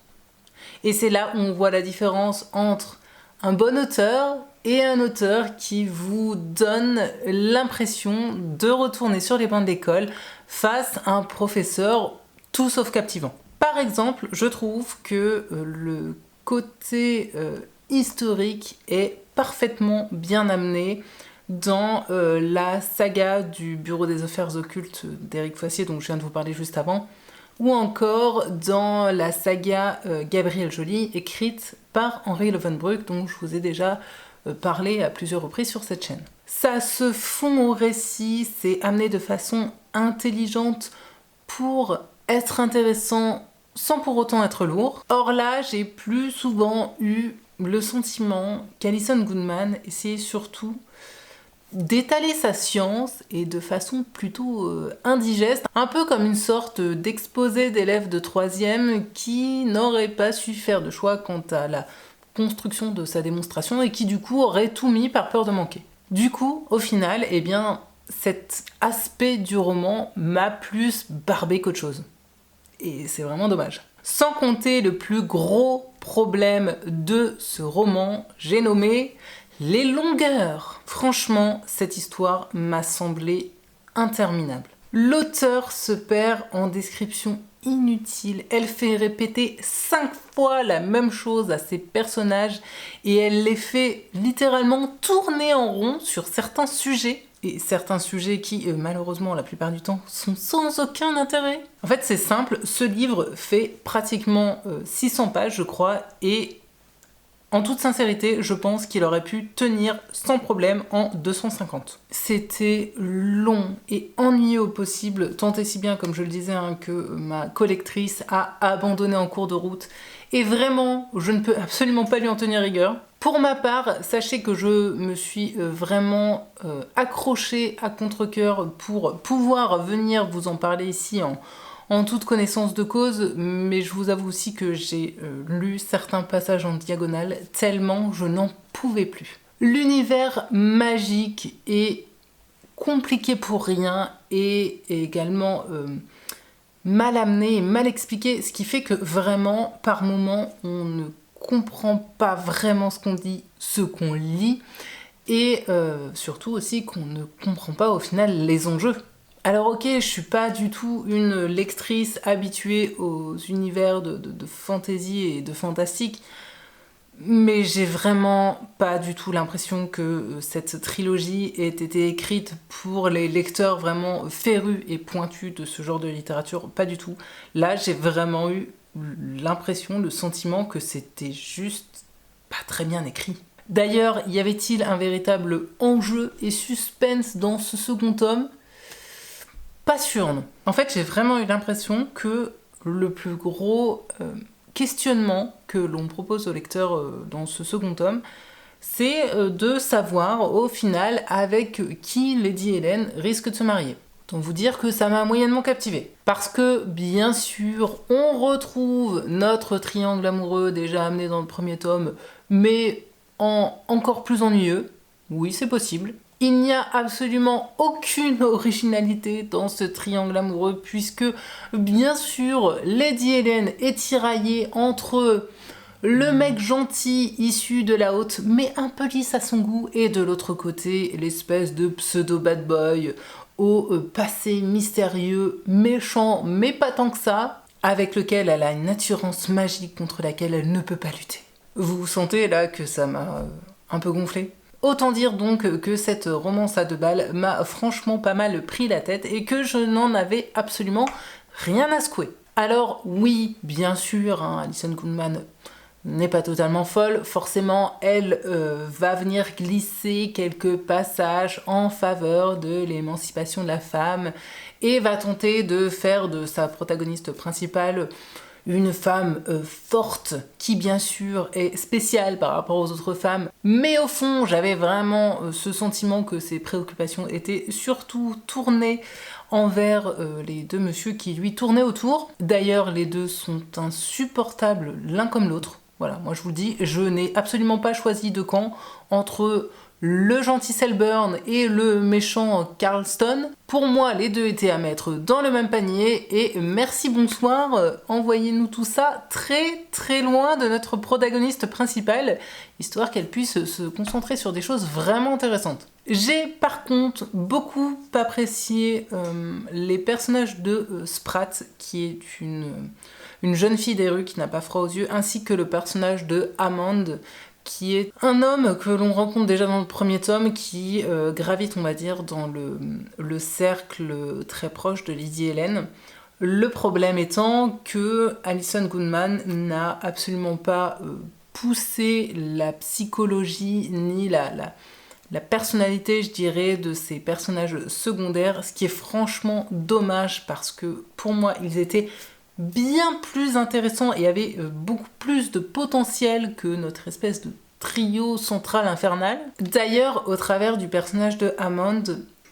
Et c'est là où on voit la différence entre un bon auteur et un auteur qui vous donne l'impression de retourner sur les bancs de l'école face à un professeur tout sauf captivant. Par exemple, je trouve que le côté historique est parfaitement bien amené dans la saga du Bureau des Affaires Occultes d'Éric Foissier, dont je viens de vous parler juste avant, ou encore dans la saga Gabriel Joly, écrite par Henri Lovenbruck, dont je vous ai déjà parlé à plusieurs reprises sur cette chaîne. Ça se fond au récit, c'est amené de façon intelligente pour être intéressant sans pour autant être lourd. Or là, j'ai plus souvent eu le sentiment qu'Alison Goodman essayait surtout d'étaler sa science et de façon plutôt indigeste, un peu comme une sorte d'exposé d'élèves de 3e qui n'aurait pas su faire de choix quant à la construction de sa démonstration et qui du coup aurait tout mis par peur de manquer. Du coup, au final, eh bien, cet aspect du roman m'a plus barbé qu'autre chose. Et c'est vraiment dommage. Sans compter le plus gros problème de ce roman, j'ai nommé les longueurs. Franchement, cette histoire m'a semblé interminable. L'auteur se perd en descriptions inutiles. Elle fait répéter 5 fois la même chose à ses personnages et elle les fait littéralement tourner en rond sur certains sujets. Et certains sujets qui, malheureusement, la plupart du temps, sont sans aucun intérêt. En fait, c'est simple, ce livre fait pratiquement 600 pages, je crois, et en toute sincérité, je pense qu'il aurait pu tenir sans problème en 250. C'était long et ennuyeux au possible, tant et si bien, comme je le disais, que ma collectrice a abandonné en cours de route. Et vraiment, je ne peux absolument pas lui en tenir rigueur. Pour ma part, sachez que je me suis vraiment accrochée à contre-cœur pour pouvoir venir vous en parler ici en toute connaissance de cause, mais je vous avoue aussi que j'ai lu certains passages en diagonale tellement je n'en pouvais plus. L'univers magique est compliqué pour rien et également mal amené et mal expliqué, ce qui fait que vraiment, par moments, on ne comprend pas vraiment ce qu'on dit, ce qu'on lit, et surtout aussi qu'on ne comprend pas au final les enjeux. Alors ok, je suis pas du tout une lectrice habituée aux univers de fantasy et de fantastique, mais j'ai vraiment pas du tout l'impression que cette trilogie ait été écrite pour les lecteurs vraiment férus et pointus de ce genre de littérature, pas du tout. Là, j'ai vraiment eu l'impression, le sentiment que c'était juste pas très bien écrit. D'ailleurs, y avait-il un véritable enjeu et suspense dans ce second tome ? Pas sûr, non. En fait, j'ai vraiment eu l'impression que le plus gros questionnement que l'on propose au lecteur dans ce second tome, c'est de savoir au final avec qui Lady Hélène risque de se marier. Autant vous dire que ça m'a moyennement captivée. Parce que, bien sûr, on retrouve notre triangle amoureux déjà amené dans le premier tome, mais encore plus ennuyeux. Oui, c'est possible. Il n'y a absolument aucune originalité dans ce triangle amoureux puisque, bien sûr, Lady Hélène est tiraillée entre le mec gentil issu de la haute mais un peu lisse à son goût et de l'autre côté l'espèce de pseudo bad boy au passé mystérieux, méchant mais pas tant que ça, avec lequel elle a une attirance magique contre laquelle elle ne peut pas lutter. Vous sentez là que ça m'a un peu gonflé ? Autant dire donc que cette romance à 2 balles m'a franchement pas mal pris la tête et que je n'en avais absolument rien à secouer. Alors oui, bien sûr, Alison Goodman n'est pas totalement folle, forcément elle va venir glisser quelques passages en faveur de l'émancipation de la femme et va tenter de faire de sa protagoniste principale une femme forte qui bien sûr est spéciale par rapport aux autres femmes, mais au fond j'avais vraiment ce sentiment que ses préoccupations étaient surtout tournées envers les deux messieurs qui lui tournaient autour. D'ailleurs les deux sont insupportables l'un comme l'autre. Voilà, moi je vous le dis, je n'ai absolument pas choisi de camp entre le gentil Selburne et le méchant Carlston. Pour moi, les deux étaient à mettre dans le même panier et merci bonsoir, envoyez-nous tout ça très très loin de notre protagoniste principale, histoire qu'elle puisse se concentrer sur des choses vraiment intéressantes. J'ai par contre beaucoup apprécié les personnages de Sprat, qui est une jeune fille des rues qui n'a pas froid aux yeux, ainsi que le personnage de Hammond, qui est un homme que l'on rencontre déjà dans le premier tome, qui gravite, on va dire, dans le cercle très proche de Lady Helen. Le problème étant que Alison Goodman n'a absolument pas poussé la psychologie ni la personnalité, je dirais, de ces personnages secondaires, ce qui est franchement dommage parce que pour moi, ils étaient bien plus intéressant et avait beaucoup plus de potentiel que notre espèce de trio central infernal. D'ailleurs, au travers du personnage de Hammond,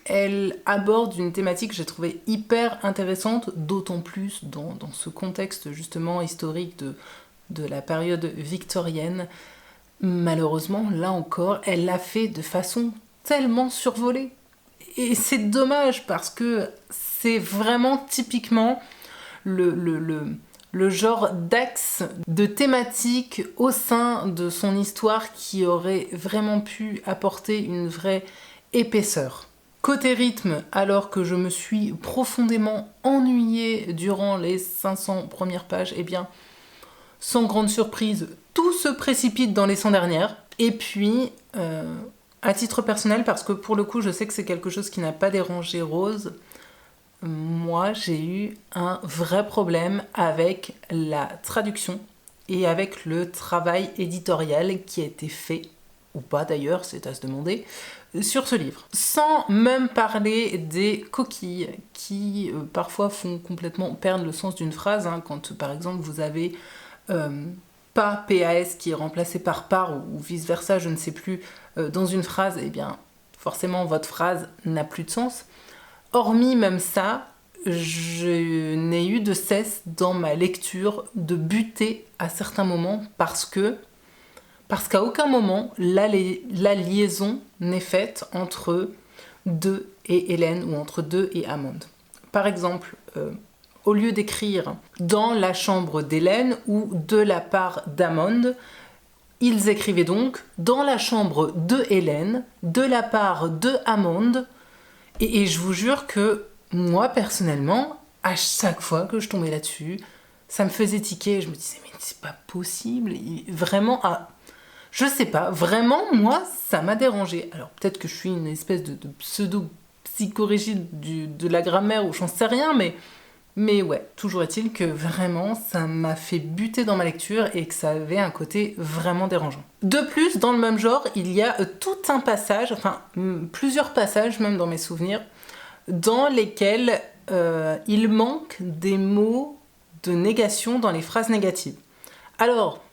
elle aborde une thématique que j'ai trouvée hyper intéressante, d'autant plus dans ce contexte justement historique de la période victorienne. Malheureusement, là encore, elle l'a fait de façon tellement survolée. Et c'est dommage parce que c'est vraiment typiquement le genre d'axe de thématique au sein de son histoire qui aurait vraiment pu apporter une vraie épaisseur. Côté rythme, alors que je me suis profondément ennuyée durant les 500 premières pages, eh bien, sans grande surprise, tout se précipite dans les 100 dernières. Et puis, à titre personnel, parce que pour le coup, je sais que c'est quelque chose qui n'a pas dérangé Rose, moi j'ai eu un vrai problème avec la traduction et avec le travail éditorial qui a été fait, ou pas d'ailleurs, c'est à se demander, sur ce livre. Sans même parler des coquilles qui parfois font complètement perdre le sens d'une phrase, hein, quand par exemple vous avez pas PAS qui est remplacé par par ou vice versa, je ne sais plus, dans une phrase, eh bien forcément votre phrase n'a plus de sens. Hormis même ça, je n'ai eu de cesse dans ma lecture de buter à certains moments parce qu'à aucun moment la liaison n'est faite entre deux et Hélène ou entre deux et Hammond. Par exemple, au lieu d'écrire dans la chambre d'Hélène ou de la part d'Hammond, ils écrivaient donc dans la chambre de Hélène, de la part de Hammond. Et je vous jure que moi, personnellement, à chaque fois que je tombais là-dessus, ça me faisait tiquer. Je me disais, mais c'est pas possible. Vraiment, je sais pas, vraiment, moi, ça m'a dérangé. Alors peut-être que je suis une espèce de pseudo-psychorigide de la grammaire ou j'en sais rien, mais ouais, toujours est-il que vraiment, ça m'a fait buter dans ma lecture et que ça avait un côté vraiment dérangeant. De plus, dans le même genre, il y a tout un passage, enfin plusieurs passages même dans mes souvenirs, dans lesquels il manque des mots de négation dans les phrases négatives. Alors,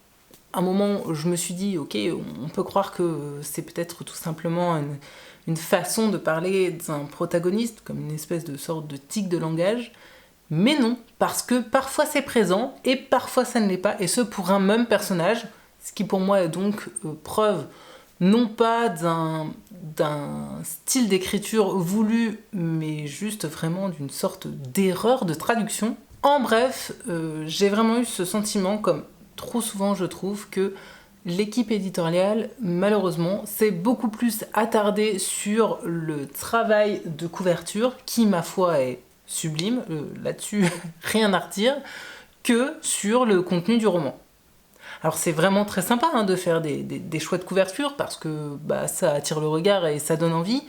à un moment, je me suis dit, ok, on peut croire que c'est peut-être tout simplement une façon de parler d'un protagoniste, comme une espèce de sorte de tic de langage, mais non, parce que parfois c'est présent et parfois ça ne l'est pas, et ce pour un même personnage, ce qui pour moi est donc preuve non pas d'un style d'écriture voulu, mais juste vraiment d'une sorte d'erreur de traduction. En bref, j'ai vraiment eu ce sentiment, comme trop souvent je trouve, que l'équipe éditoriale, malheureusement, s'est beaucoup plus attardée sur le travail de couverture, qui ma foi est sublime, là-dessus rien à redire, que sur le contenu du roman. Alors c'est vraiment très sympa hein, de faire des choix de couverture parce que bah, ça attire le regard et ça donne envie,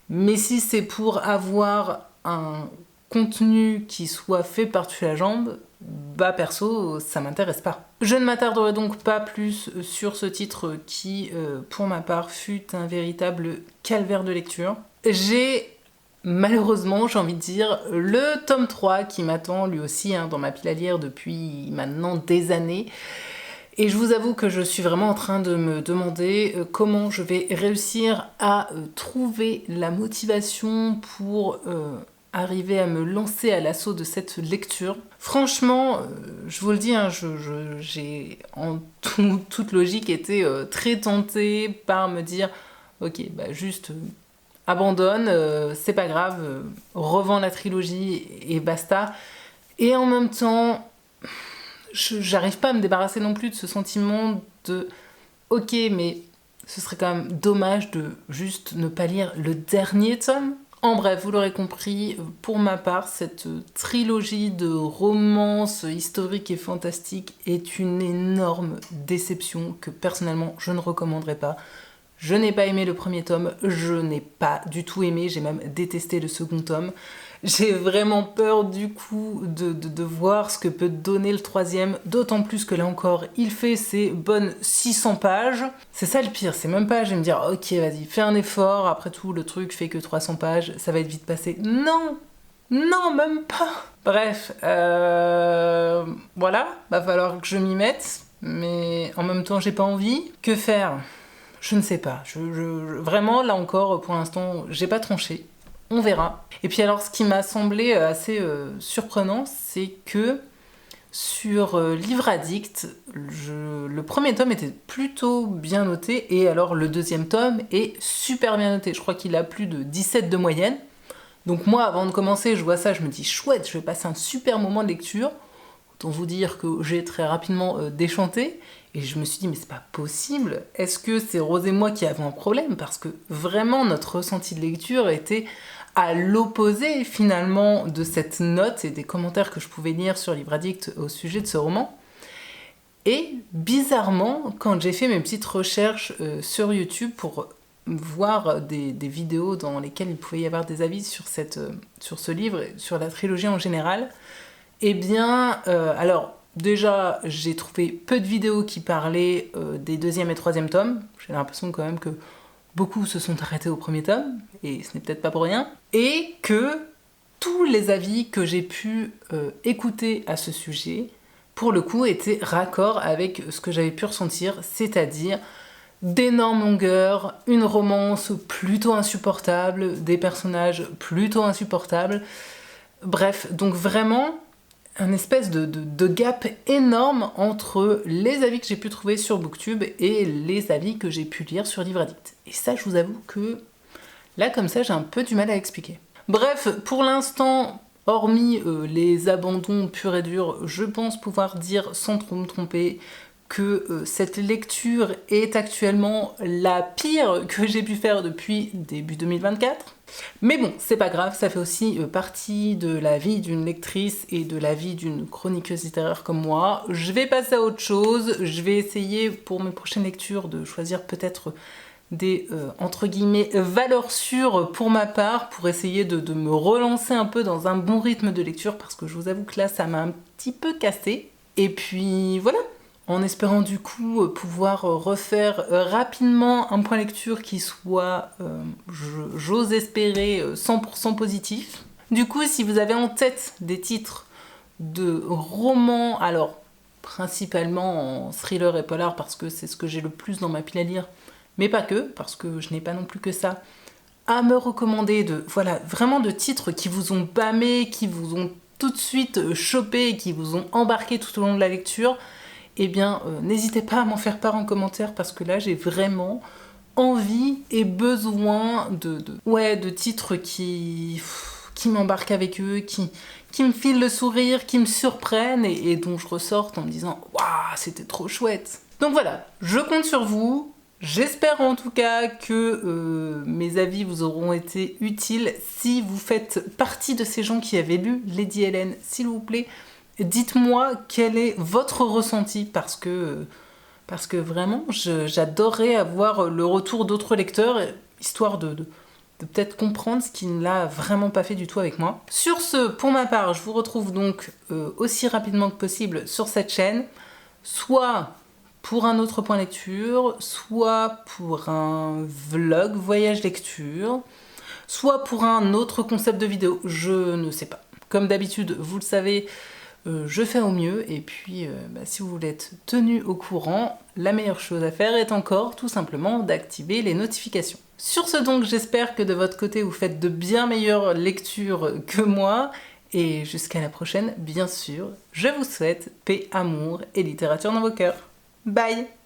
mais si c'est pour avoir un contenu qui soit fait par-dessus la jambe, bah perso ça m'intéresse pas. Je ne m'attarderai donc pas plus sur ce titre qui pour ma part fut un véritable calvaire de lecture. J'ai malheureusement, j'ai envie de dire, le tome 3 qui m'attend lui aussi dans ma pile à lire depuis maintenant des années. Et je vous avoue que je suis vraiment en train de me demander comment je vais réussir à trouver la motivation pour arriver à me lancer à l'assaut de cette lecture. Franchement, je vous le dis, j'ai en toute logique été très tentée par me dire ok, bah juste abandonne, c'est pas grave, revends la trilogie et basta. Et en même temps, j'arrive pas à me débarrasser non plus de ce sentiment de ok, mais ce serait quand même dommage de juste ne pas lire le dernier tome. En bref, vous l'aurez compris, pour ma part, cette trilogie de romances historiques et fantastiques est une énorme déception que personnellement je ne recommanderais pas. Je n'ai pas aimé le premier tome, je n'ai pas du tout aimé, j'ai même détesté le second tome. J'ai vraiment peur du coup de voir ce que peut donner le troisième, d'autant plus que là encore, il fait ses bonnes 600 pages. C'est ça le pire, c'est même pas, je vais me dire, ok vas-y, fais un effort, après tout le truc fait que 300 pages, ça va être vite passé. Non, non, même pas. Bref, voilà, va falloir que je m'y mette, mais en même temps j'ai pas envie. Que faire ? Je ne sais pas. Vraiment, là encore, pour l'instant, j'ai pas tranché. On verra. Et puis alors, ce qui m'a semblé assez surprenant, c'est que sur Livre Addict, le premier tome était plutôt bien noté, et alors le deuxième tome est super bien noté. Je crois qu'il a plus de 17 de moyenne. Donc moi, avant de commencer, je vois ça, je me dis chouette, je vais passer un super moment de lecture. Autant vous dire que j'ai très rapidement déchanté. Et je me suis dit, mais c'est pas possible. Est-ce que c'est Rose et moi qui avons un problème ? Parce que vraiment, notre ressenti de lecture était à l'opposé finalement de cette note et des commentaires que je pouvais lire sur Livre Addict au sujet de ce roman. Et bizarrement, quand j'ai fait mes petites recherches sur YouTube pour voir des vidéos dans lesquelles il pouvait y avoir des avis sur ce livre, et sur la trilogie en général, eh bien, alors, déjà, j'ai trouvé peu de vidéos qui parlaient des deuxième et troisième tomes. J'ai l'impression quand même que beaucoup se sont arrêtés au premier tome, et ce n'est peut-être pas pour rien. Et que tous les avis que j'ai pu écouter à ce sujet, pour le coup, étaient raccord avec ce que j'avais pu ressentir, c'est-à-dire d'énormes longueurs, une romance plutôt insupportable, des personnages plutôt insupportables. Bref, donc vraiment un espèce de gap énorme entre les avis que j'ai pu trouver sur Booktube et les avis que j'ai pu lire sur Livre Addict. Et ça, je vous avoue que là, comme ça, j'ai un peu du mal à expliquer. Bref, pour l'instant, hormis les abandons purs et durs, je pense pouvoir dire sans trop me tromper que cette lecture est actuellement la pire que j'ai pu faire depuis début 2024. Mais bon, c'est pas grave, ça fait aussi partie de la vie d'une lectrice et de la vie d'une chroniqueuse littéraire comme moi. Je vais passer à autre chose, je vais essayer pour mes prochaines lectures de choisir peut-être des, entre guillemets, valeurs sûres pour ma part, pour essayer de me relancer un peu dans un bon rythme de lecture, parce que je vous avoue que là, ça m'a un petit peu cassé. Et puis voilà, en espérant du coup pouvoir refaire rapidement un point lecture qui soit, j'ose espérer, 100% positif. Du coup, si vous avez en tête des titres de romans, alors principalement en thriller et polar, parce que c'est ce que j'ai le plus dans ma pile à lire, mais pas que, parce que je n'ai pas non plus que ça, à me recommander voilà, vraiment de titres qui vous ont bâmé, qui vous ont tout de suite chopé, qui vous ont embarqué tout au long de la lecture, eh bien, n'hésitez pas à m'en faire part en commentaire, parce que là, j'ai vraiment envie et besoin de titres qui m'embarquent avec eux, qui me filent le sourire, qui me surprennent et dont je ressorte en me disant « Waouh, c'était trop chouette !» Donc voilà, je compte sur vous. J'espère en tout cas que mes avis vous auront été utiles. Si vous faites partie de ces gens qui avaient lu Lady Helen, s'il vous plaît, dites-moi quel est votre ressenti, parce que vraiment, j'adorerais avoir le retour d'autres lecteurs, histoire de peut-être comprendre ce qui ne l'a vraiment pas fait du tout avec moi. Sur ce, pour ma part, je vous retrouve donc aussi rapidement que possible sur cette chaîne, soit pour un autre point lecture, soit pour un vlog voyage lecture, soit pour un autre concept de vidéo, je ne sais pas. Comme d'habitude, vous le savez, je fais au mieux, et puis si vous voulez être tenu au courant, la meilleure chose à faire est encore tout simplement d'activer les notifications. Sur ce donc, j'espère que de votre côté vous faites de bien meilleures lectures que moi, et jusqu'à la prochaine, bien sûr, je vous souhaite paix, amour et littérature dans vos cœurs. Bye!